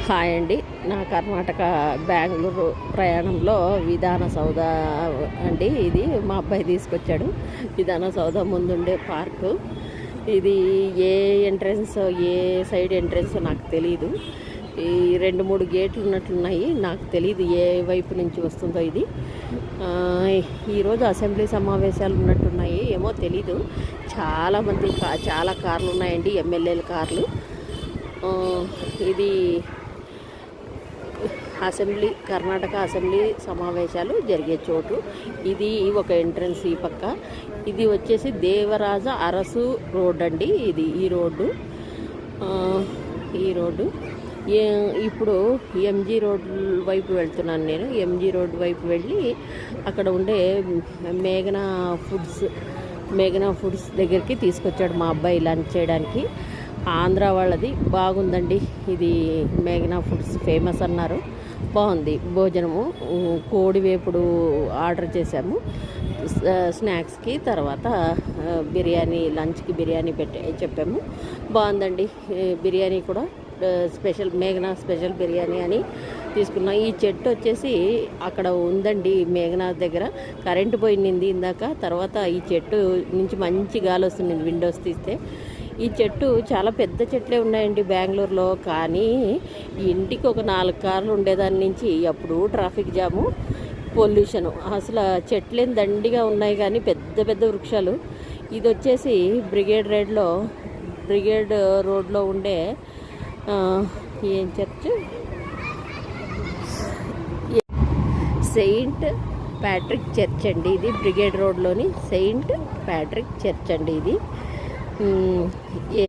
Hi అండి. నా కర్ణాటక బెంగళూరు ప్రయాణంలో విధాన సౌధ అండి. ఇది మా అబ్బాయి తీసుకొచ్చాడు. విధాన సౌధ ముందుండే పార్కు ఇది. ఏ ఎంట్రన్స్, ఏ సైడ్ ఎంట్రన్స్ నాకు తెలియదు. ఈ 2-3 గేట్లు ఉన్నట్లున్నాయి. నాకు తెలియదు ఏ వైపు నుంచి వస్తుందో ఇది. ఈరోజు అసెంబ్లీ సమావేశాలు ఉన్నట్టున్నాయి, ఏమో తెలీదు. చాలామంది చాలా కార్లు ఉన్నాయండి, ఎమ్మెల్యేల కార్లు. ఇది కర్ణాటక అసెంబ్లీ సమావేశాలు జరిగే చోటు. ఇది ఒక ఎంట్రన్స్. ఈ పక్క ఇది వచ్చేసి దేవరాజ అరసు రోడ్ అండి. ఇది ఈ రోడ్డు ఇప్పుడు ఎంజీ రోడ్ వైపు వెళ్తున్నాను నేను. ఎంజీ రోడ్ వైపు వెళ్ళి అక్కడ ఉండే మేఘనా ఫుడ్స్ దగ్గరికి తీసుకొచ్చాడు మా అబ్బాయి లంచ్ చేయడానికి. ఆంధ్ర వాళ్ళది బాగుందండి. ఇది మేఘనా ఫుడ్స్ ఫేమస్ అన్నారు. బాగుంది భోజనము. కోడి వేపుడు ఆర్డర్ చేశాము స్నాక్స్కి. తర్వాత బిర్యానీ, లంచ్కి బిర్యానీ చెప్పాము. బాగుందండి బిర్యానీ కూడా. మేఘనా స్పెషల్ బిర్యానీ అని తీసుకున్నాం. ఈ చెట్టు వచ్చేసి అక్కడ ఉందండి మేఘనా దగ్గర. కరెంటు పోయింది ఇందాక. తర్వాత ఈ చెట్టు నుంచి మంచి గాలి వస్తుంది విండోస్ తీస్తే. ఈ చెట్టు చాలా పెద్ద చెట్లే ఉన్నాయండి బెంగళూరులో. కానీ ఇంటికి ఒక 4 కార్లు ఉండేదాని నుంచి అప్పుడు ట్రాఫిక్ జాము, పొల్యూషను. అసలు చెట్లేం దండిగా ఉన్నాయి కానీ పెద్ద పెద్ద వృక్షాలు. ఇది వచ్చేసి బ్రిగేడ్ రోడ్లో ఉండే ఏం చర్చ్, సెయింట్ ప్యాట్రిక్ చర్చ్ అండి. ఇది బ్రిగేడ్ రోడ్లోని సెయింట్ ప్యాట్రిక్ చర్చ్ అండి ఇది.